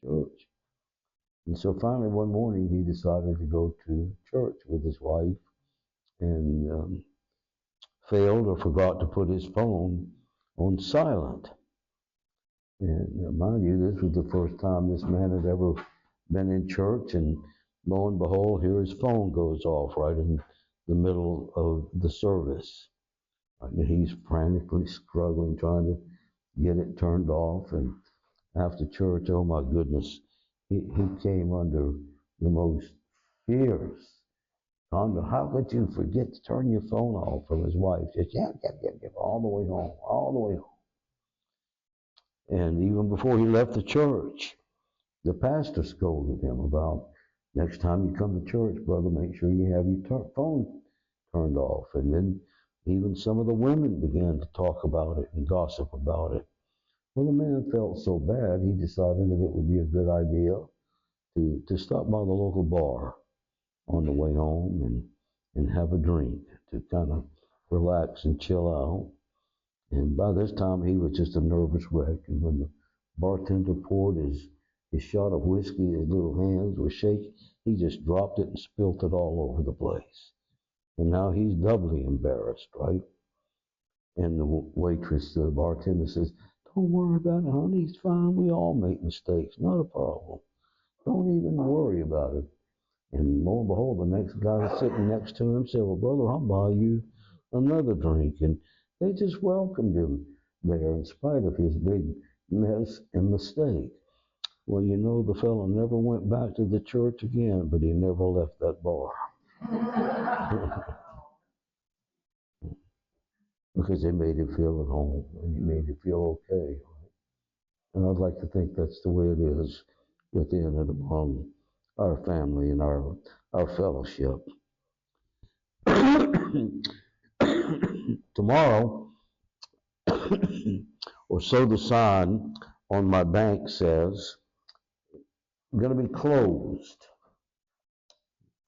church. And so finally one morning he decided to go to church with his wife and failed or forgot to put his phone on silent. And mind you, this was the first time this man had ever been in church, and lo and behold, here his phone goes off right in the middle of the service. And he's frantically struggling, trying to get it turned off. And after church, oh my goodness, he came under the most fierce. How could you forget to turn your phone off? From his wife, just all the way home, all the way home. And even before he left the church, the pastor scolded him about, next time you come to church, brother, make sure you have your phone turned off. And then even some of the women began to talk about it and gossip about it. Well, the man felt so bad, he decided that it would be a good idea to stop by the local bar on the way home and have a drink to kind of relax and chill out. And by this time, he was just a nervous wreck. And when the bartender poured his shot of whiskey, his little hands were shaking. He just dropped it and spilt it all over the place. And now he's doubly embarrassed, right? And the waitress, the bartender says, don't worry about it, honey. It's fine. We all make mistakes. Not a problem. Don't even worry about it. And lo and behold, the next guy sitting next to him said, well, brother, I'll buy you another drink. And they just welcomed him there in spite of his big mess and mistake. Well, you know, the fellow never went back to the church again, but he never left that bar. Because they made him feel at home and he made him feel okay. And I'd like to think that's the way it is within and among our family and our fellowship. Tomorrow, or so the sign on my bank says, going to be closed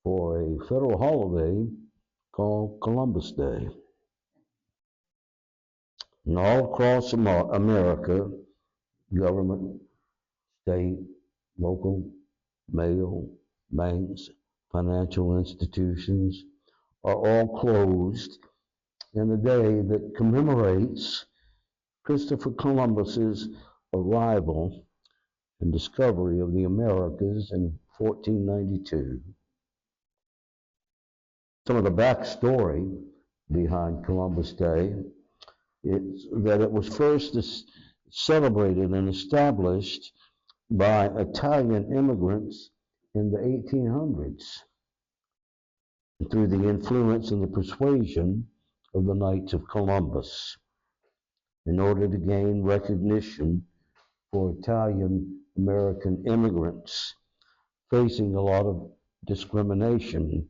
for a federal holiday called Columbus Day. And all across America, government, state, local, mail, banks, financial institutions are all closed in a day that commemorates Christopher Columbus's arrival and discovery of the Americas in 1492. Some of the backstory behind Columbus Day is that it was first celebrated and established by Italian immigrants in the 1800s through the influence and the persuasion of the Knights of Columbus in order to gain recognition for Italian American immigrants facing a lot of discrimination,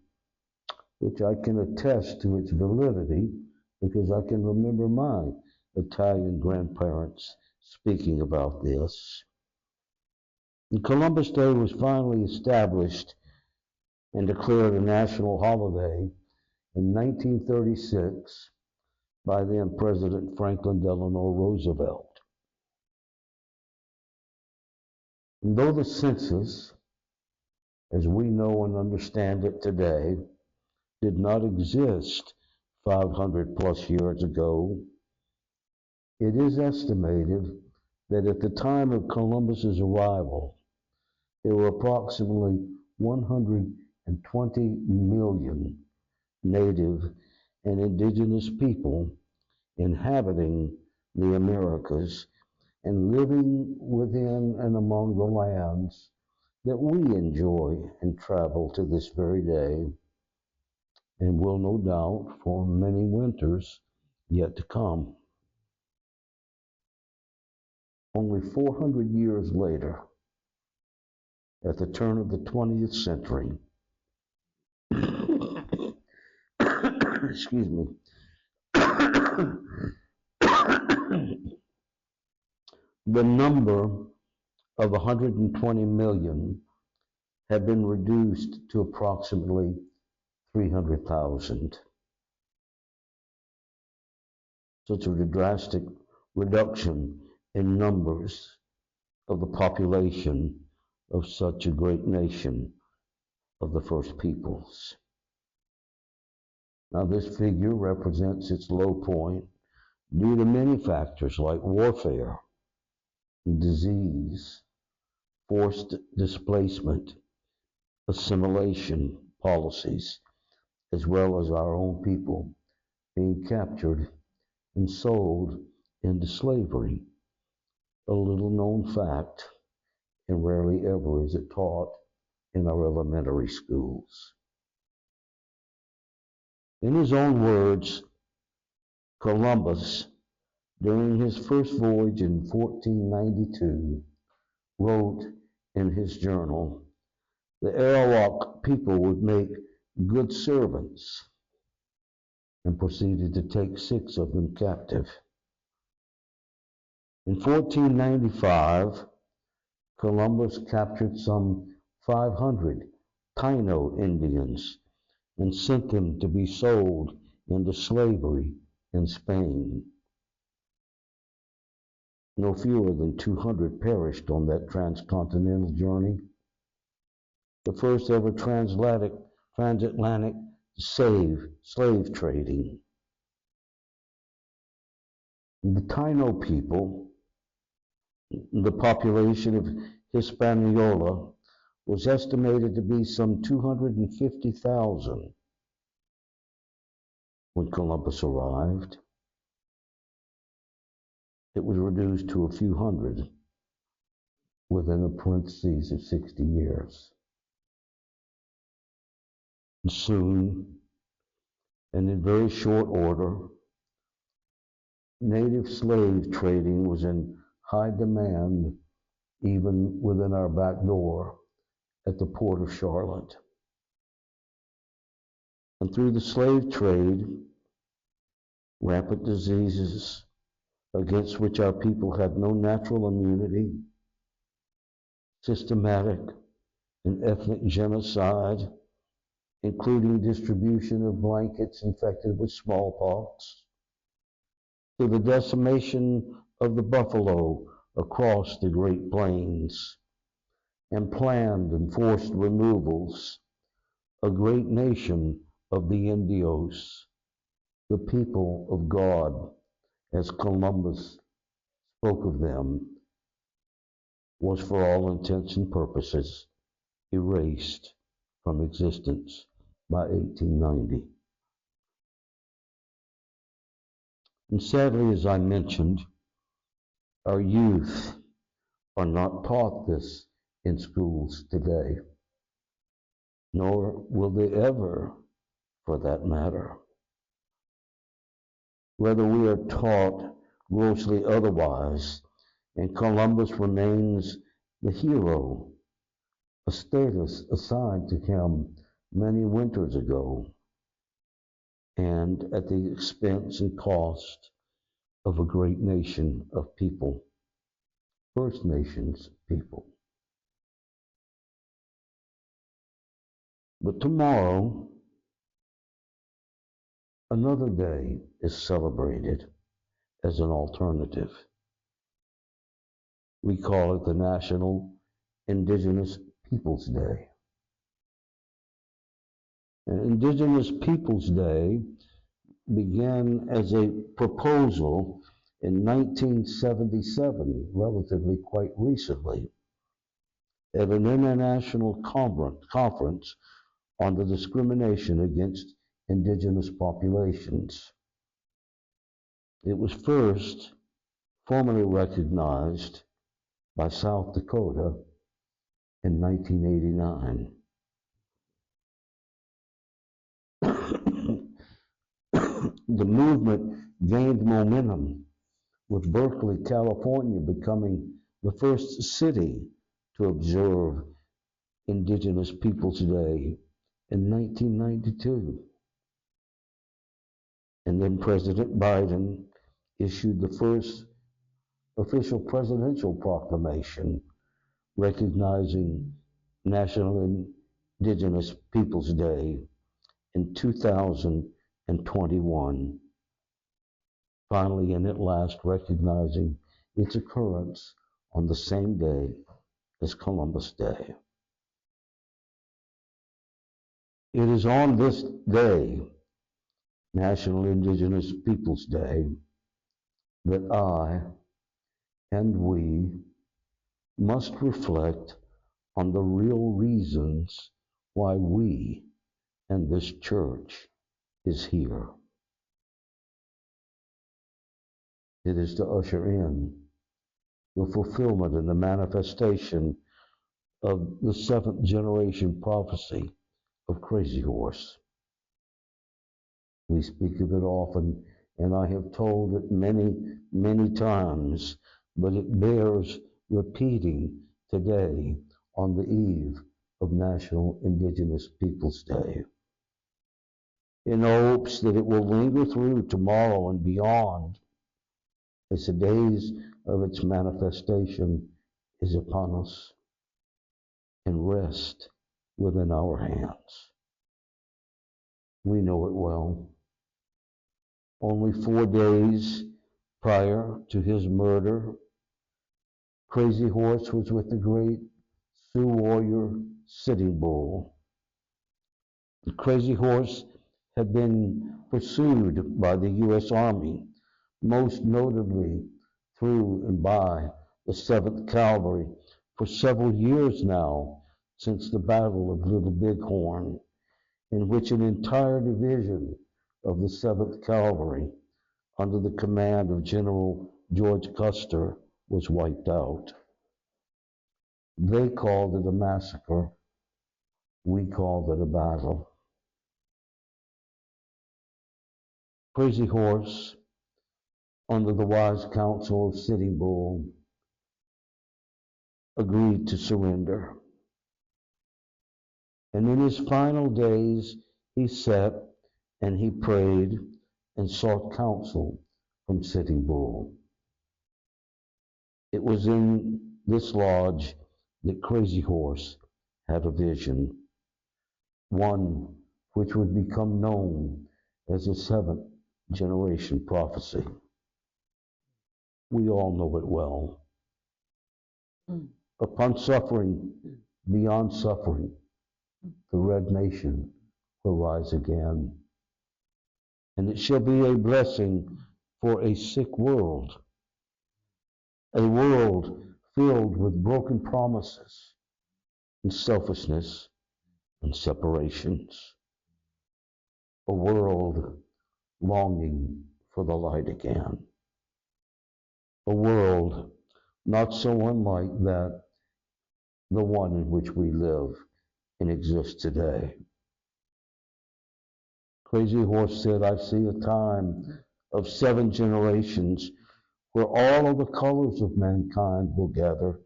which I can attest to its validity because I can remember my Italian grandparents speaking about this. And Columbus Day was finally established and declared a national holiday in 1936 by then President Franklin Delano Roosevelt. And though the census, as we know and understand it today, did not exist 500 plus years ago, it is estimated that at the time of Columbus's arrival, there were approximately 120 million native and indigenous people inhabiting the Americas and living within and among the lands that we enjoy and travel to this very day, and will no doubt for many winters yet to come. Only 400 years later, at the turn of the 20th century, excuse me, the number of 120 million had been reduced to approximately 300,000. Such a drastic reduction in numbers of the population of such a great nation of the first peoples. Now, this figure represents its low point due to many factors like warfare, disease, forced displacement, assimilation policies, as well as our own people being captured and sold into slavery. A little known fact, and rarely ever is it taught in our elementary schools. In his own words, Columbus, during his first voyage in 1492, wrote in his journal, the Arawak people would make good servants, and proceeded to take 6 of them captive. In 1495, Columbus captured some 500 Taino Indians and sent them to be sold into slavery in Spain. No fewer than 200 perished on that transcontinental journey, the first ever transatlantic slave trading. The Taino people, the population of Hispaniola, was estimated to be some 250,000 when Columbus arrived. It was reduced to a few hundred within a parenthesis of 60 years. And soon, and in very short order, native slave trading was in high demand even within our back door at the port of Charlotte. And through the slave trade, rampant diseases against which our people had no natural immunity, systematic and ethnic genocide, including distribution of blankets infected with smallpox, to the decimation of the buffalo across the Great Plains, and planned and forced removals, a great nation of the Indios, the people of God, as Columbus spoke of them, was for all intents and purposes erased from existence by 1890. And sadly, as I mentioned, our youth are not taught this in schools today, nor will they ever, for that matter. Whether we are taught grossly otherwise, and Columbus remains the hero, a status assigned to him many winters ago, and at the expense and cost of a great nation of people, First Nations people. But tomorrow, another day is celebrated as an alternative. We call it the National Indigenous Peoples Day. And Indigenous Peoples Day began as a proposal in 1977, relatively quite recently, at an international conference on the discrimination against indigenous populations. It was first formally recognized by South Dakota in 1989. The movement gained momentum, with Berkeley, California becoming the first city to observe Indigenous Peoples Day in 1992. And then President Biden issued the first official presidential proclamation recognizing National Indigenous Peoples Day in 2021, finally and at last recognizing its occurrence on the same day is Columbus Day. It is on this day, National Indigenous Peoples Day, that I and we must reflect on the real reasons why we and this church is here. It is to usher in the fulfillment and the manifestation of the seventh generation prophecy of Crazy Horse. We speak of it often, and I have told it many, many times, but it bears repeating today on the eve of National Indigenous Peoples Day, in hopes that it will linger through tomorrow and beyond as the days of its manifestation is upon us and rest within our hands. We know it well. Only 4 days prior to his murder, Crazy Horse was with the great Sioux warrior Sitting Bull. The Crazy Horse had been pursued by the U.S. Army, most notably through and by the 7th Cavalry, for several years now, since the Battle of Little Bighorn, in which an entire division of the 7th Cavalry, under the command of General George Custer, was wiped out. They called it a massacre. We called it a battle. Crazy Horse, under the wise counsel of Sitting Bull, agreed to surrender. And in his final days, he sat and he prayed and sought counsel from Sitting Bull. It was in this lodge that Crazy Horse had a vision, one which would become known as the seventh generation prophecy. We all know it well. Upon suffering beyond suffering, the Red Nation will rise again. And it shall be a blessing for a sick world, a world filled with broken promises and selfishness and separations, a world longing for the light again, a world not so unlike that, the one in which we live and exist today. Crazy Horse said, I see a time of 7 generations where all of the colors of mankind will gather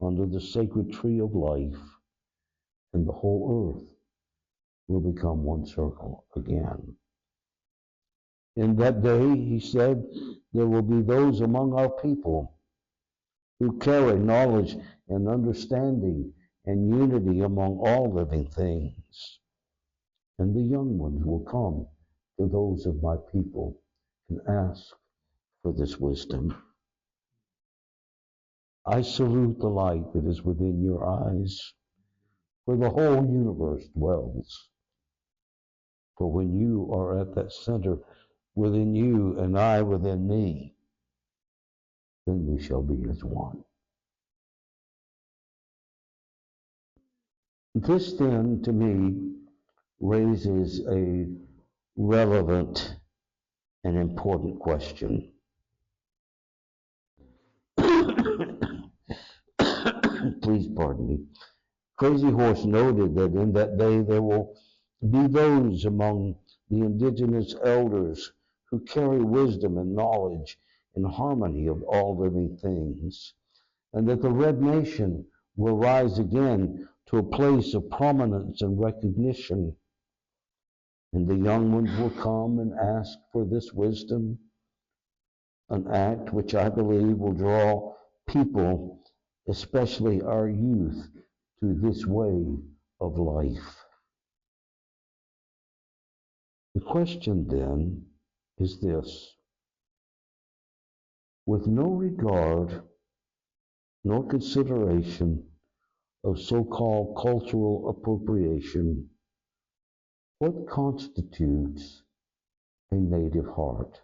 under the sacred tree of life, and the whole earth will become one circle again. In that day, he said, there will be those among our people who carry knowledge and understanding and unity among all living things. And the young ones will come to those of my people and ask for this wisdom. I salute the light that is within your eyes, where the whole universe dwells. For when you are at that center within you and I within me, then we shall be as one. This then, to me, raises a relevant and important question. Please pardon me. Crazy Horse noted that in that day there will be those among the indigenous elders who carry wisdom and knowledge and harmony of all living things, and that the Red Nation will rise again to a place of prominence and recognition. And the young ones will come and ask for this wisdom, an act which I believe will draw people, especially our youth, to this way of life. The question then is this: with no regard nor consideration of so-called cultural appropriation, what constitutes a native heart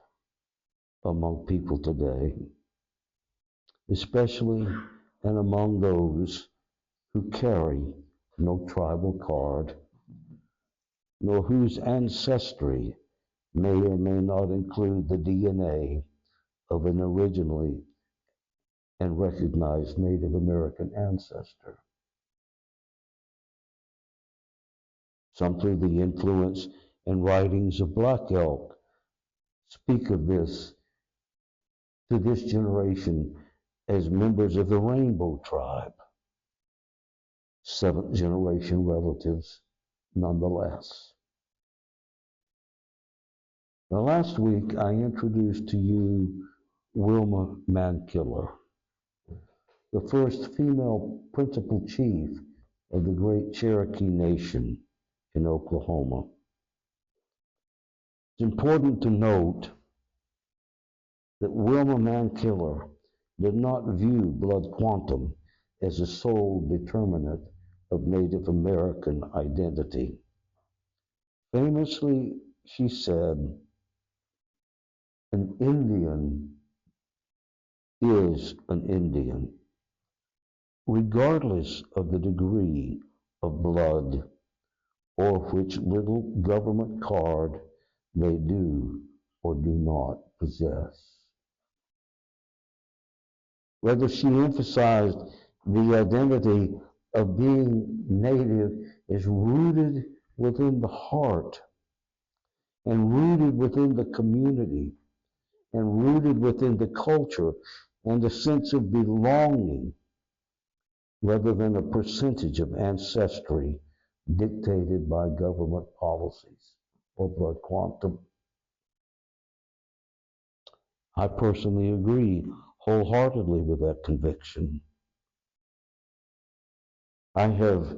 among people today, especially and among those who carry no tribal card, nor whose ancestry may or may not include the DNA of an originally and recognized Native American ancestor. Some, through the influence and writings of Black Elk, speak of this to this generation as members of the Rainbow Tribe, seventh generation relatives nonetheless. Now, last week I introduced to you Wilma Mankiller, the first female principal chief of the great Cherokee Nation in Oklahoma. It's important to note that Wilma Mankiller did not view blood quantum as a sole determinant of Native American identity. Famously, she said, "An Indian is an Indian, regardless of the degree of blood or which little government card they do or do not possess." Rather, she emphasized the identity of being Native is rooted within the heart and rooted within the community and rooted within the culture and the sense of belonging rather than a percentage of ancestry dictated by government policies or blood quantum. I personally agree wholeheartedly with that conviction. I have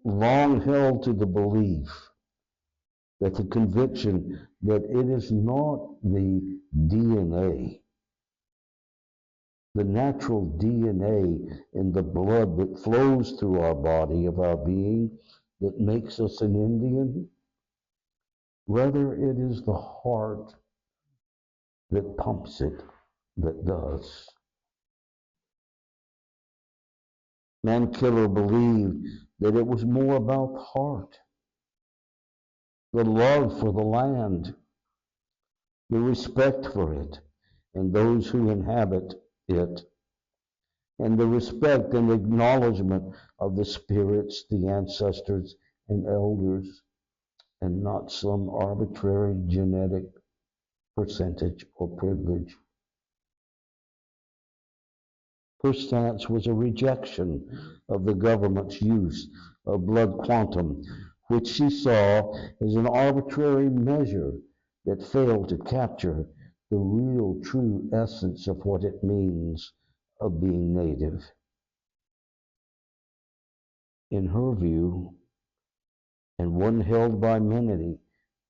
long held to the belief that the conviction that it is not the DNA, the natural DNA in the blood that flows through our body of our being that makes us an Indian. Rather, it is the heart that pumps it that does. Mankiller believed that it was more about the heart, the love for the land, the respect for it, and those who inhabit it, and the respect and acknowledgement of the spirits, the ancestors, and elders, and not some arbitrary genetic percentage or privilege. Her stance was a rejection of the government's use of blood quantum, which she saw as an arbitrary measure that failed to capture the real, true essence of what it means of being Native. In her view, and one held by many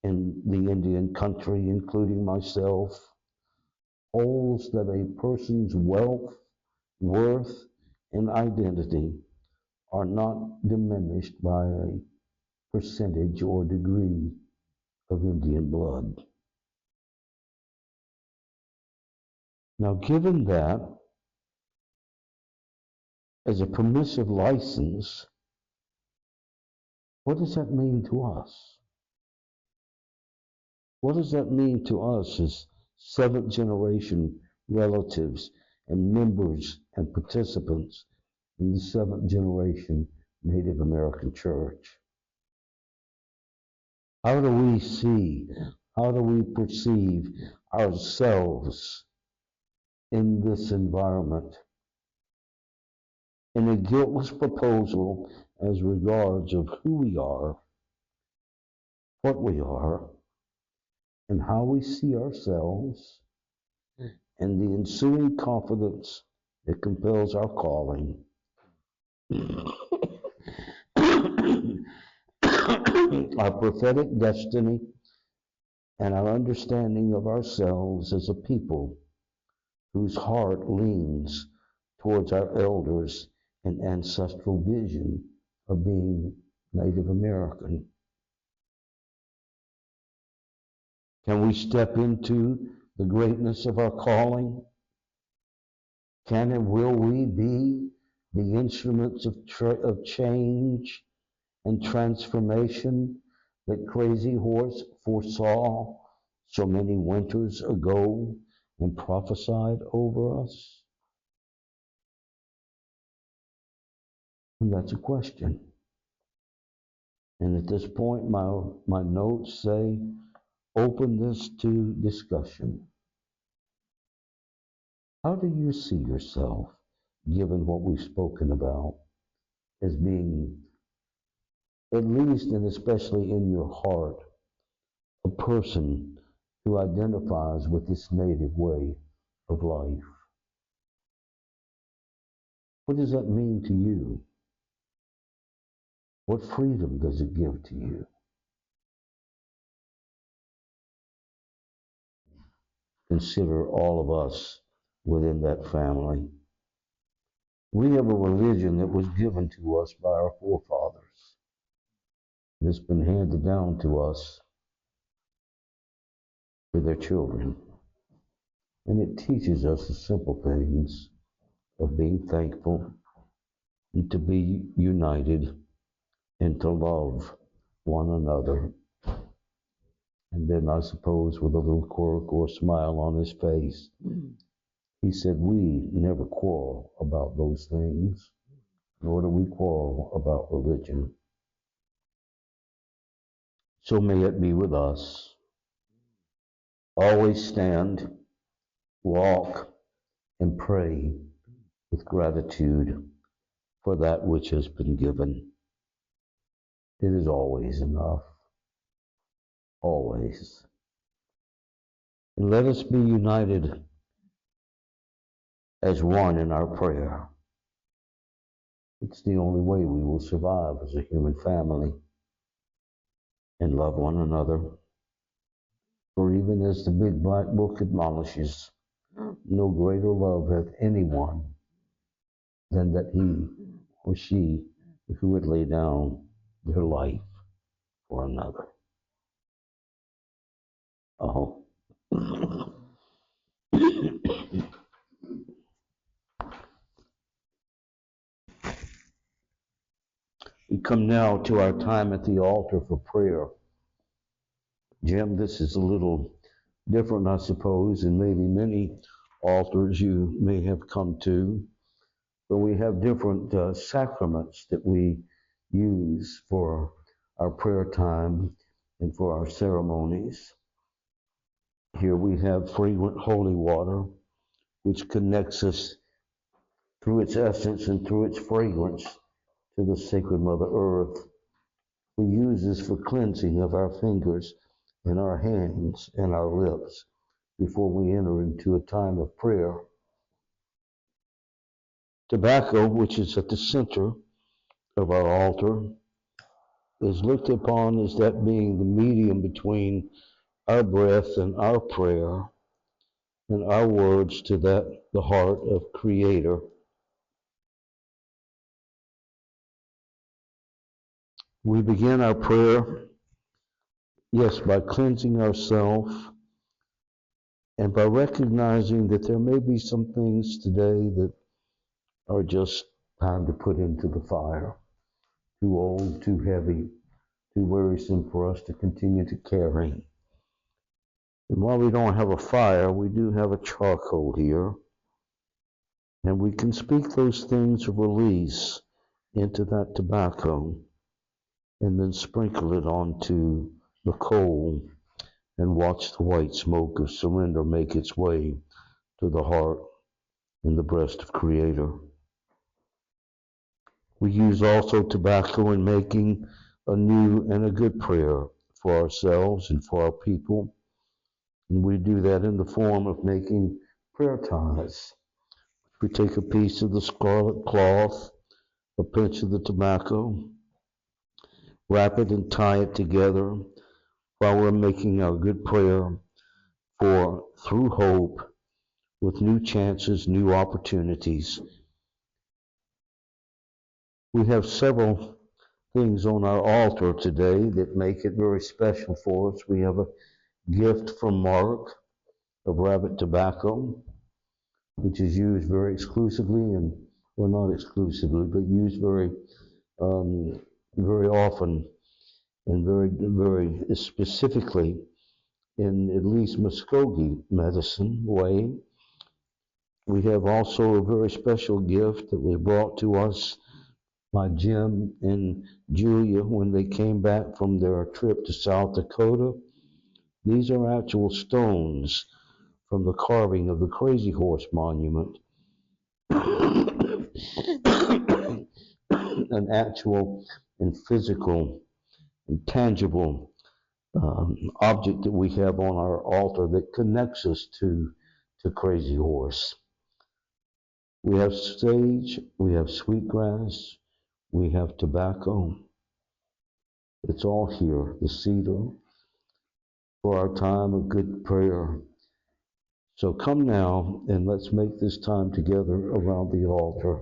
in the Indian country, including myself, holds that a person's wealth, worth, and identity are not diminished by a percentage or degree of Indian blood. Now, given that as a permissive license, what does that mean to us? What does that mean to us as seventh generation relatives and members and participants in the seventh generation Native American church? How do we see, how do we perceive ourselves in this environment? In a guiltless proposal as regards of who we are, what we are, and how we see ourselves, and the ensuing confidence that compels our calling. Our prophetic destiny and our understanding of ourselves as a people whose heart leans towards our elders and ancestral vision of being Native American? Can we step into the greatness of our calling? Can and will we be the instruments of change and transformation that Crazy Horse foresaw so many winters ago and prophesied over us? And that's a question. And at this point, my notes say, open this to discussion. How do you see yourself, given what we've spoken about, as being, at least and especially in your heart, a person who identifies with this native way of life? What does that mean to you? What freedom does it give to you? Consider all of us within that family. We have a religion that was given to us by our forefathers. It's been handed down to us to their children. And it teaches us the simple things of being thankful and to be united and to love one another. And then I suppose with a little quirk or smile on his face, he said, we never quarrel about those things, nor do we quarrel about religion. So may it be with us. Always stand, walk, and pray with gratitude for that which has been given. It is always enough. Always. And let us be united as one in our prayer. It's the only way we will survive as a human family and love one another. For even as the big black book admonishes, no greater love hath anyone than that he or she who would lay down their life for another. Oh. We come now to our time at the altar for prayer. Jim, this is a little different, I suppose, than maybe many altars you may have come to, where we have different sacraments that we use for our prayer time and for our ceremonies. Here we have fragrant holy water, which connects us through its essence and through its fragrance to the sacred Mother Earth. We use this for cleansing of our fingers and our hands and our lips before we enter into a time of prayer. Tobacco, which is at the center of our altar, is looked upon as that being the medium between our breath and our prayer and our words to the heart of Creator. We begin our prayer, yes, by cleansing ourselves and by recognizing that there may be some things today that are just time to put into the fire. Too old, too heavy, too wearisome for us to continue to carry. And while we don't have a fire, we do have a charcoal here. And we can speak those things of release into that tobacco and then sprinkle it onto the coal and watch the white smoke of surrender make its way to the heart and the breast of Creator. We use also tobacco in making a new and a good prayer for ourselves and for our people. And we do that in the form of making prayer ties. We take a piece of the scarlet cloth, a pinch of the tobacco, wrap it and tie it together while we're making our good prayer for, through hope, with new chances, new opportunities, We have several things on our altar today that make it very special for us. We have a gift from Mark of rabbit tobacco, which is used very exclusively and, well, not exclusively, but used um, very often and very specifically in at least Muskogee medicine way. We have also a very special gift that was brought to us by Jim and Julia when they came back from their trip to South Dakota. These are actual stones from the carving of the Crazy Horse Monument. An actual and physical and tangible object that we have on our altar that connects us to Crazy Horse. We have sage, we have sweetgrass, we have tobacco. It's all here, the cedar, for our time of good prayer. So come now and let's make this time together around the altar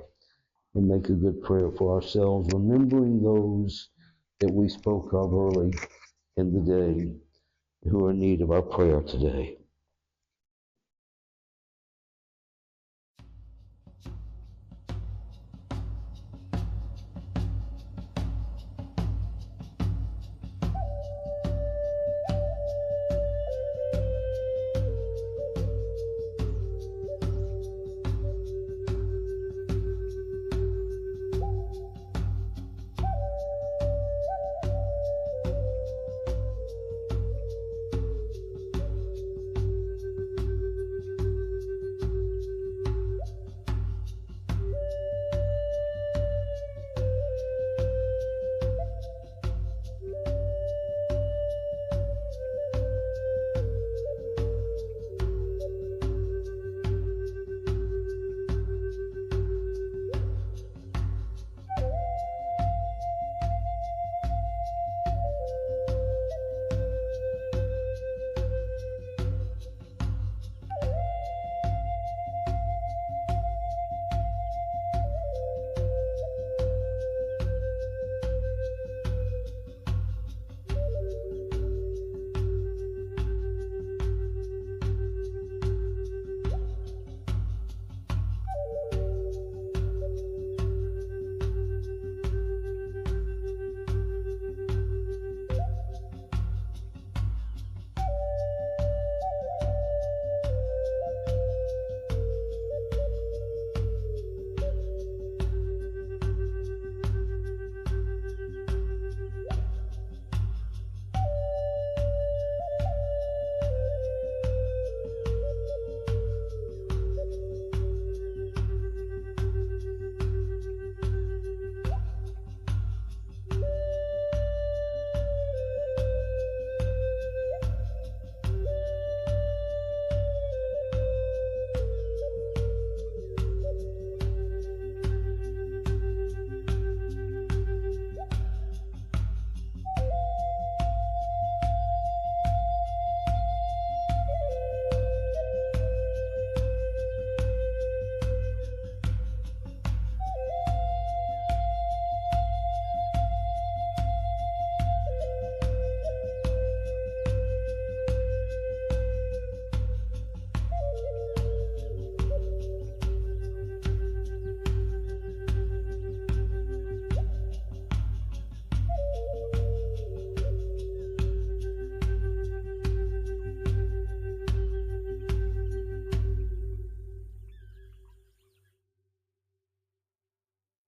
and make a good prayer for ourselves, remembering those that we spoke of early in the day who are in need of our prayer today.